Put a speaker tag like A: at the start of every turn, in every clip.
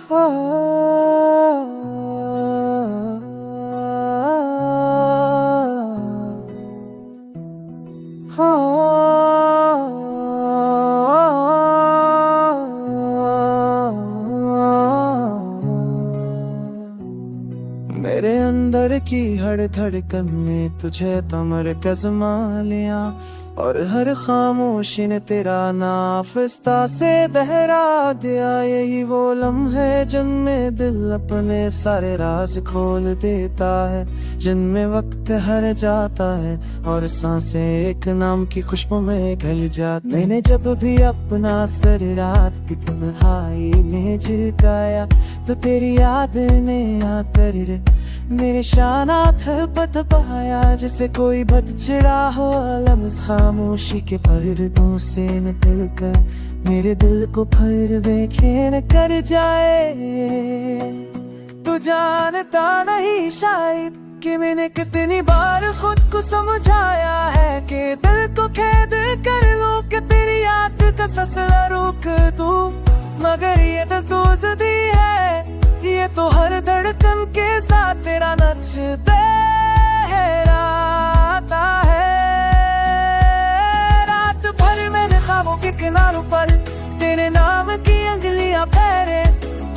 A: मेरे अंदर की हर धड़कन में तुझे तो मरकज़ मान लिया, और हर खामोशी ने तेरा नाफिस्ता से दहरा दिया। यही वो लम्हे जिनमें दिल अपने सारे राज खोल देता है, जिनमें वक्त हर जाता है और सांसें एक नाम की खुशबू में ढल जाती। मैंने जब भी अपना सर रात की तन्हाई में झुकाया, तो तेरी याद ने आकर मेरे शाना थपथ पाया। जैसे कोई भटचड़ा हो लम्स खामोशी के पर्दों से निकल कर मेरे दिल को फिर बेखैर कर जाए। तू जानता नहीं शायद कि मैंने कितनी बार खुद को समझाया है कि दिल को कैद कर लूं, कि तेरी याद का सिलसिला रोक दूं, मगर ये तो दोस्ती है, ये तो हर धड़कन के साथ तेरा नक्श लहराता है। रात भर मैंने ख्वाबों के किनारों पर तेरे नाम की अंगलियां फेरे,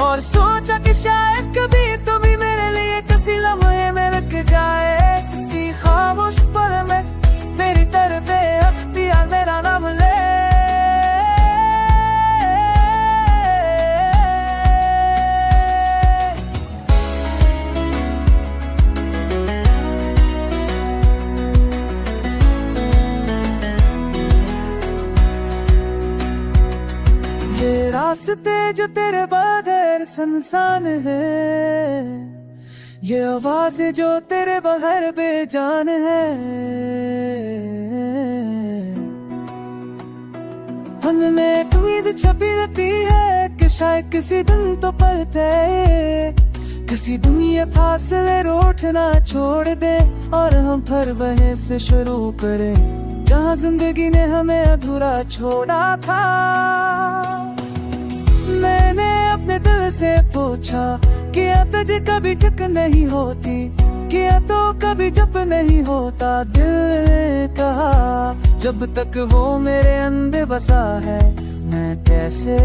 A: और सोचा कि शायद कभी तो भी मेरे लिए किसी लम्हे में रुक जाए। किसी खामोश पल में मेरी तरफ अख्तियार मेरा नाम ले। रास्ते जो तेरे बगैर सुनसान है, ये आवाज जो तेरे बगैर बेजान है। मन में उम्मीद छपी रहती है कि शायद किसी दिन तो पलटे, किसी दिन ये फासले रूठना छोड़ दे और हम फिर वहीं से शुरू करें जहाँ जिंदगी ने हमें अधूरा छोड़ा था। मैंने अपने दिल से पूछा कि तुझे कभी ठिक नहीं होती, कि तो कभी जब नहीं होता। दिल ने कहा जब तक वो मेरे अंदर बसा है, मैं कैसे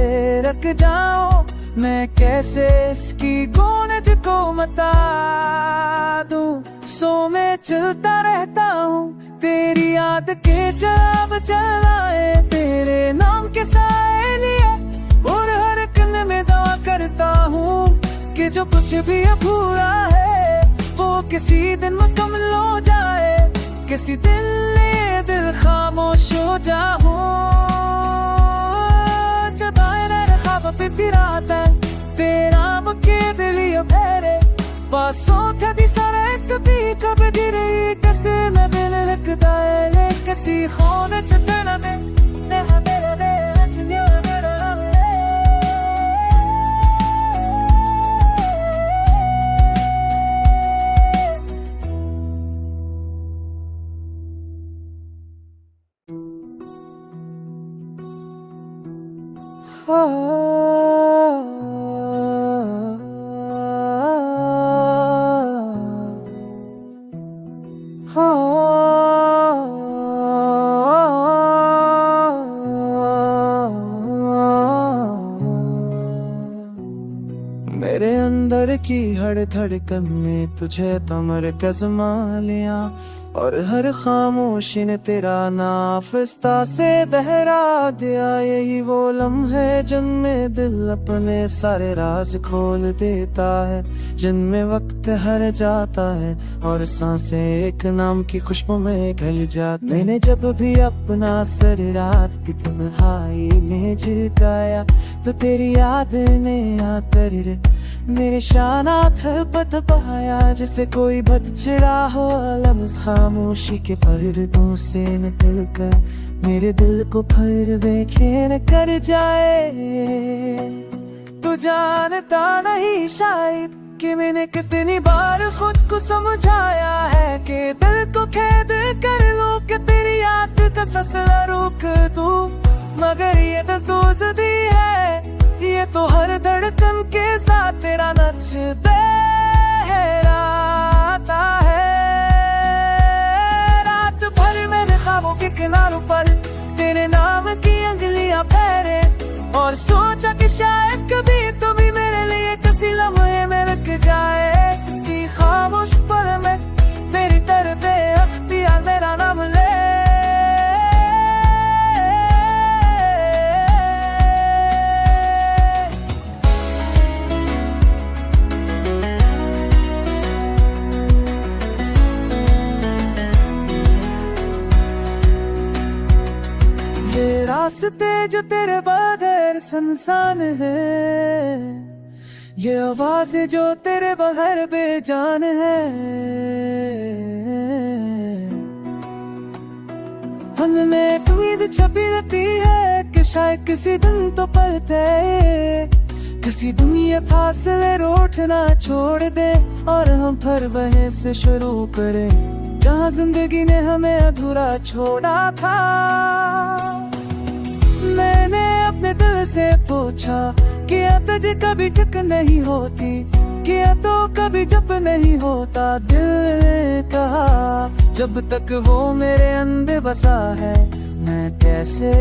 A: रख जाऊं, मैं कैसे इसकी गूंज को मता दूं। सो मैं चलता रहता हूँ तेरी याद के जब चलाए, तेरे नाम के साए लिए, और हर कन में दुआ करता हूँ कि जो कुछ भी अधूरा है वो किसी दिन मुकम्मल हो जाए। किसी दिन ये दिल खामोश हो जाऊं, जब आए ख्वाब पे फिराता है तेरा मुके दिल ये फेरे, पासों कदी सारे कभी कभी गिरी कैसे मैं दिल रखता है। किसी खोने चटना में नेहा मेरा दे अचनिया मेरा मेरे अंदर की हर धड़कन में तुझे तो मरकज़ मान लिया, और हर खामोशी ने तेरा नाफिस्ता से दहरा दिया। यही वो लम्हे जिनमें दिल अपने सारे राज खोल देता है, जिनमें वक्त हर जाता है और सांसें एक नाम की खुशबू में ढल जाती। मैंने जब भी अपना सर रात की तन्हाई में झुकाया, तो तेरी याद ने आकर मेरे शाना थपथ पाया। जैसे कोई भटचड़ा हो लम्स खामोशी के पर्दों से निकल कर मेरे दिल को फिर बेखैर कर जाए। तू जानता नहीं शायद कि मैंने कितनी बार खुद को समझाया है कि दिल को कैद कर लूं, कि तेरी याद का सिलसिला रोक दूं, मगर ये तो दोस्ती है, ये तो हर धड़कन के साथ तेरा नक्श लहराता है। रात भर मैंने ख्वाबों के किनारों पर तेरे नाम की अंगलियां फेरे और सोचा कि शायद कभी तो भी मेरे लिए किसी लम्हे में रुक जाए। किसी खामोश पल में मेरी तरफ अख्तियार मेरा नाम ले। ये रास्ते जो तेरे बगैर सुनसान है, ये आवाज़ें जो तेरे बगैर बेजान है। मन में एक उम्मीद छपी रहती है कि शायद किसी दिन तो पलटे, किसी दिन ये फासले रोटना छोड़ दे और हम फिर वहीं से शुरू करें जहाँ जिंदगी ने हमें अधूरा छोड़ा था। मैंने अपने दिल से पूछा कि तुझे कभी ठिक नहीं होती, कि तो कभी जब नहीं होता। दिल ने कहा जब तक वो मेरे अंदर बसा है मैं कैसे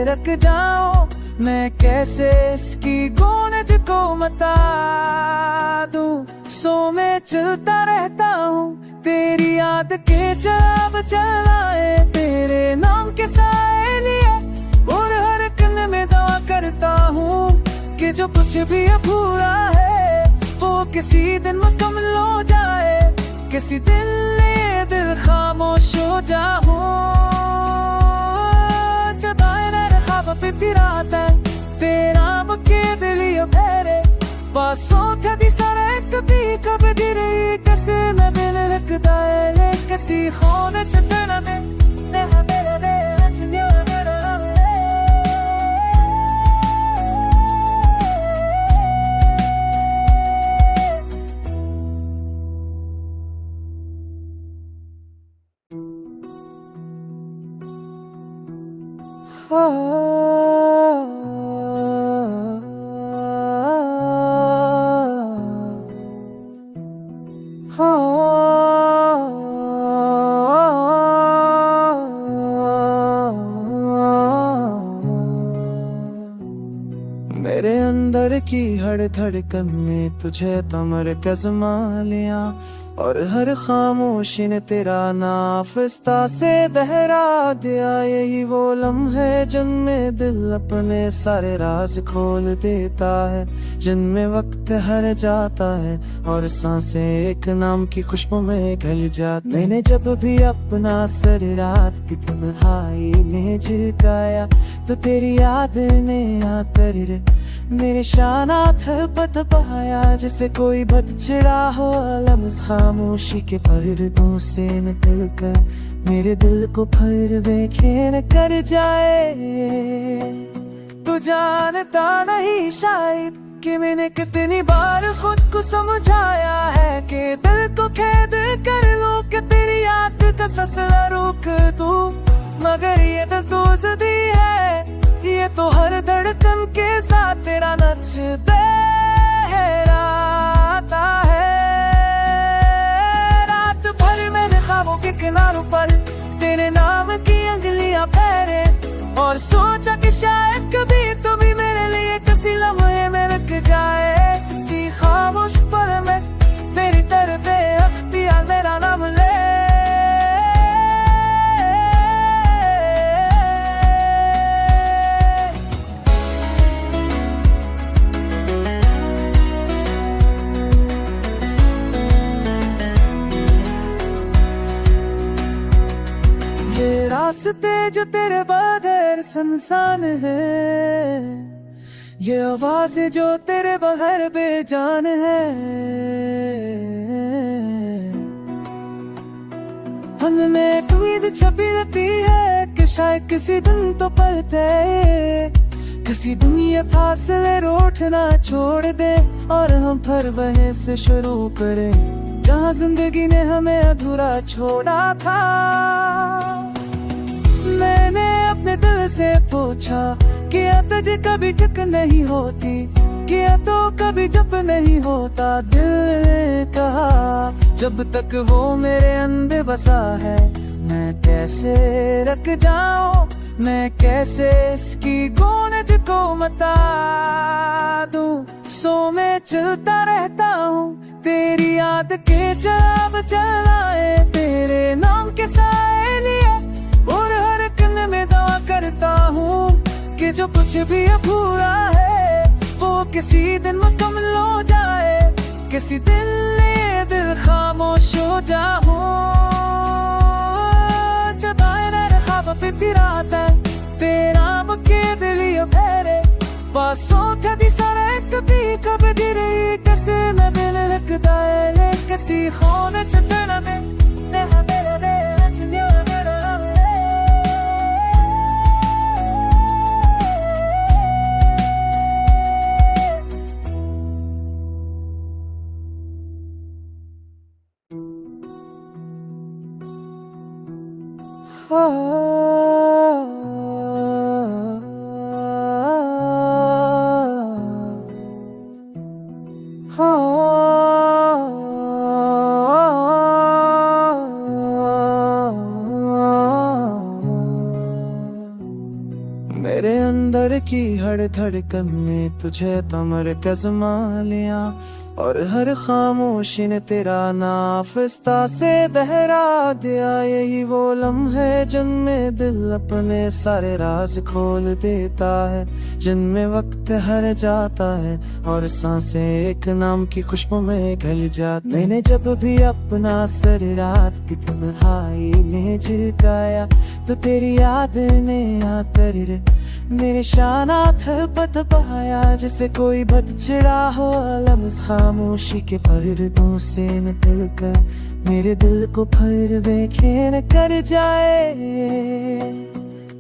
A: रख जाऊं, मैं कैसे इसकी गूंज को मता दूं। सो मैं चलता रहता हूँ तेरी याद के जब चलाए, तेरे नाम के साए लिए और हर कन में दुआ करता हूँ कि जो कुछ भी अधूरा है वो किसी दिन मुकम्मल हो जाए। किसी दिन ये दिल खामोश हो जाऊं, ख्वाब पे फिराता तेरा मुके दिल फेरे बासों थी सारे कभी कब गिरी कैसे मैं दिल रखता है किसी खोन चटना में नेहा मेरा दे अचन्या मेरा मेरे अंदर की हर धड़कन में तुझे तो मरकज़ मान लिया और हर खामोशी ने तेरा नाम फिस्ता से दहरा दिया। यही वो लम्हे जिनमें दिल अपने सारे राज खोल देता है, जिनमें वक्त हर जाता है और सांसें एक नाम की खुशबू में घल जाती। मैंने जब भी अपना सर रात की तन्हाई में झुकाया तो तेरी याद ने आकर मेरे शाना थपथ बहाया, जैसे कोई बचड़ा हो लम्स खामोशी के पर्दों से निकल कर मेरे दिल को फिर बेखैर कर जाए। तू जानता नहीं शायद कि मैंने कितनी बार खुद को समझाया है कि दिल को कैद कर लूं कि तेरी याद का ससला रोक दूं, मगर ये दिल तो ज़िद्दी है, ये तो हर धड़कन के साथ तेरा नक्श लहराता है। रात भर मैंने ख्वाबों के किनारों पर तेरे नाम की अंगलियां फेरे और सोचा कि शायद कभी तो भी मेरे लिए किसी लम्हे में रुक जाए। किसी खामोश पल में मेरी तरफ अख्तियार मेरा नाम ले। रास्ते जो तेरे बगैर सुनसान है, ये आवाज़ें जो तेरे बगैर बेजान है। मन में एक उम्मीद छपी रहती है कि शायद किसी दिन तो पलटे, किसी दिन ये फासले रोटना छोड़ दे और हम फिर वहीं से शुरू करें जहाँ जिंदगी ने हमें अधूरा छोड़ा था। मैंने अपने दिल से पूछा कि तुझे कभी ठिक नहीं होती, किया तो कभी जब नहीं होता दिल ने कहा, जब तक वो मेरे अंदर बसा है मैं कैसे रख जाऊं, मैं कैसे इसकी गूंज को मता दूं। सो मैं चलता रहता हूँ तेरी याद के जब चलाए, तेरे नाम के साए लिए और हर कन में दुआ करता हूँ कि जो कुछ भी अधूरा है वो किसी दिन मुकम्मल हो जाए, किसी दिन ये दिल खामोश हो जाऊं। तेरा मुके दिली फेरे पासों कदी सारे कभी कब गिरी कैसे मैं दिल लगता है किसी खोने चढ़ना में नेहा मेरा दे चुनिया मेरा मेरे अंदर की हर धड़कन में तुझे तमर कज़मा लिया, और हर खामोशी ने तेरा नाम फिस्ता से दहरा दिया। यही वो लम्हे जिनमें दिल अपने सारे राज खोल देता है, जिनमें वक्त हर जाता है और सांसें एक नाम की खुशबू में घल जाती। मैंने जब भी अपना सर रात की तन्हाई में झुकाया तो तेरी याद ने आकर मेरे शानात पत बहाया, जैसे कोई बचड़ा हो लम्स खामोशी के पर्दों से निकल कर मेरे दिल को फिर बेखैर कर जाए।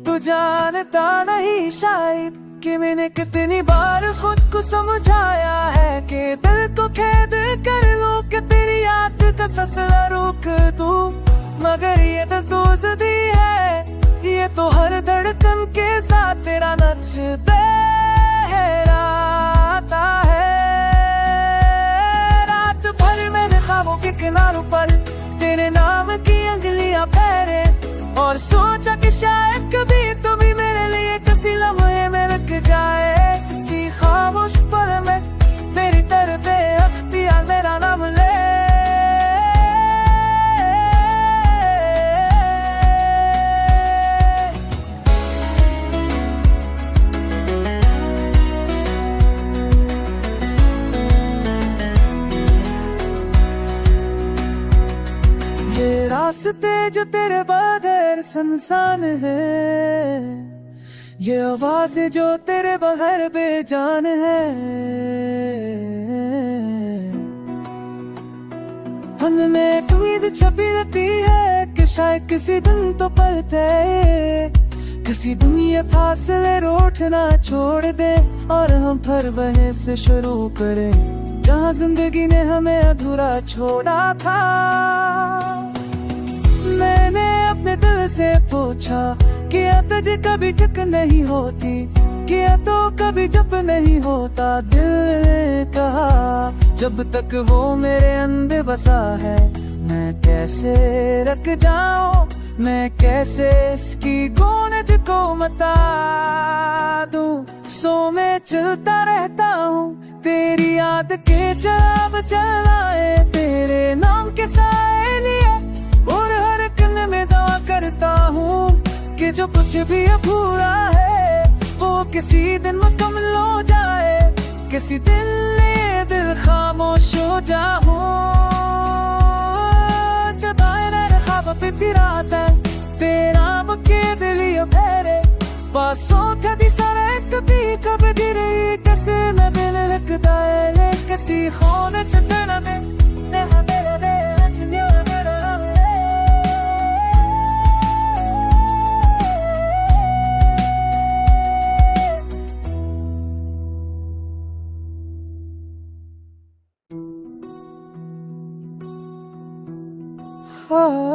A: तू जानता नहीं शायद कि मैंने कितनी बार खुद को समझाया है कि दिल को कैद कर लूं, कि तेरी याद का सिलसिला रोक दूं, मगर ये दिल तो ज़िद्दी है, ये तो हर धड़कन के साथ तेरा नक्श दोहराता है। रात भर मैंने ख्वाबों के किनारों पर तेरे नाम की अंगलियां फेरे और सोचा कि शायद कभी तो भी मेरे लिए किसी लम्हे में रुक जाए, किसी खामोश पल में तेरी तरफ अख्तियार मेरा नाम ले। रास्ते जो तेरे बगैर सुनसान है, ये आवाज जो तेरे बगैर बेजान है, मन में उम्मीद छपी रहती है कि शायद किसी दिन तो पलटे, किसी दिन ये फासले रोटना छोड़ दे और हम फिर वहीं से शुरू करें जहाँ जिंदगी ने हमें अधूरा छोड़ा था। मैंने अपने दिल से पूछा कि तुझे कभी ठिक नहीं होती, किया तो कभी जब नहीं होता दिल ने कहा, जब तक वो मेरे अंदर बसा है मैं कैसे रख जाऊं, मैं कैसे इसकी गूंज को मता दूं। सो मैं चलता रहता हूँ तेरी याद के जब चलाए, तेरे नाम के साए लिए और हर कन में दुआ करता हूँ कि जो कुछ भी अधूरा है वो किसी दिन मुकम्मल हो जाए, किसी दिन ये दिल खामोश हो जाऊं। तेरा मुके दिली फेरे पासों कदी सारे कभी कब गिरी कैसे मैं दिल लगता है किसी खोने चढ़ना में नेहा मेरा दे चुनिया मेरा Oh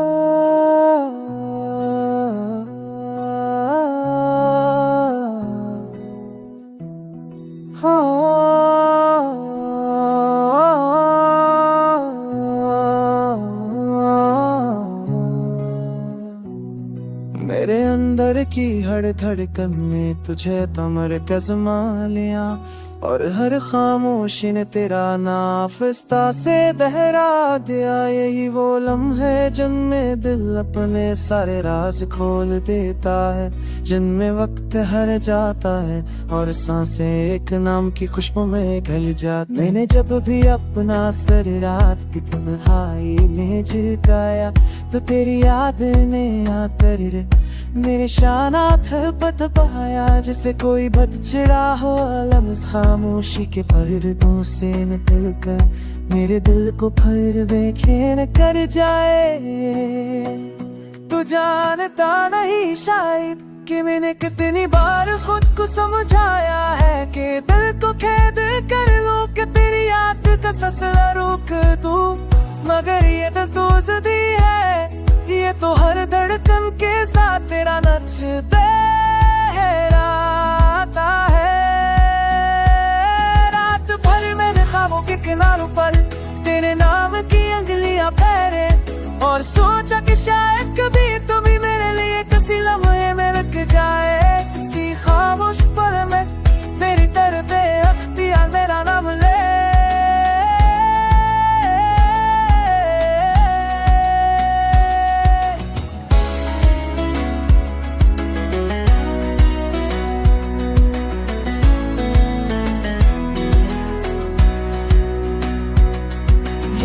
A: की हर धड़कन में तुझे तो मरकज़ मान लिया, और हर खामोशी ने तेरा नाम फिस्ता से दोहरा दिया। यही वो लम्हे जिनमें दिल अपने सारे राज खोल देता है, जिनमें वक्त हर जाता है और सांसें एक नाम की खुशबू में घल जाती। मैंने जब भी अपना सर रात की तन्हाई में झुकाया, तो तेरी याद ने आकर मेरे शाना थपथ पाया। जैसे कोई भट चिड़ा हो लम्स खामोशी के पर्दों से निकल कर मेरे दिल को फिर बेखैर कर जाए। तू जानता नहीं शायद कि मैंने कितनी बार खुद को समझाया है कि दिल को कैद कर लूं, कि तेरी याद का सिलसिला रोक दूं, मगर ये तो दोस्ती है, ये तो हर धड़कन के साथ तेरा नक्श लहराता है। रात भर मैंने ख्वाबों के किनारों पर तेरे नाम की अंगलियां फेरे, और सोचा कि शायद कभी तू भी मेरे लिए किसी लम्हे में रुक जाए। किसी खामोश पल में मेरी तरफ अख्तियार मेरा नाम ले।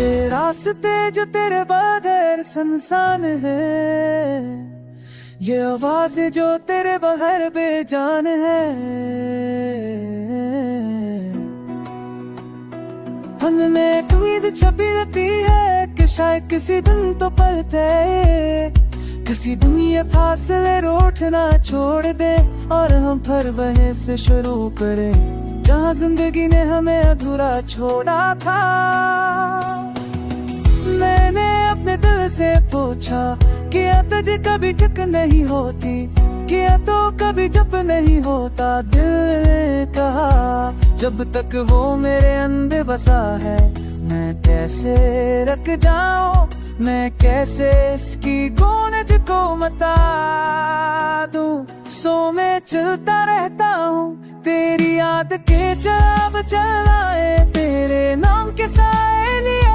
A: ये रास्ते जो तेरे बगैर सुनसान है, ये आवाज जो तेरे बगैर बेजान है। मन में उम्मीद छपी रहती है कि शायद किसी दिन तो पलटे, किसी दिन ये फासले रोटना छोड़ दे और हम फिर वहीं से शुरू करें जहाँ जिंदगी ने हमें अधूरा छोड़ा था। मैंने अपने दिल से पूछा कि तुझे कभी ठिक नहीं होती, कि तो कभी जब नहीं होता। दिल ने कहा जब तक वो मेरे अंदर बसा है, मैं कैसे रख जाऊं, मैं कैसे इसकी गूंज को मता दूं। सो मैं चलता रहता हूँ तेरी याद के जब चलाए, तेरे नाम के साए लिए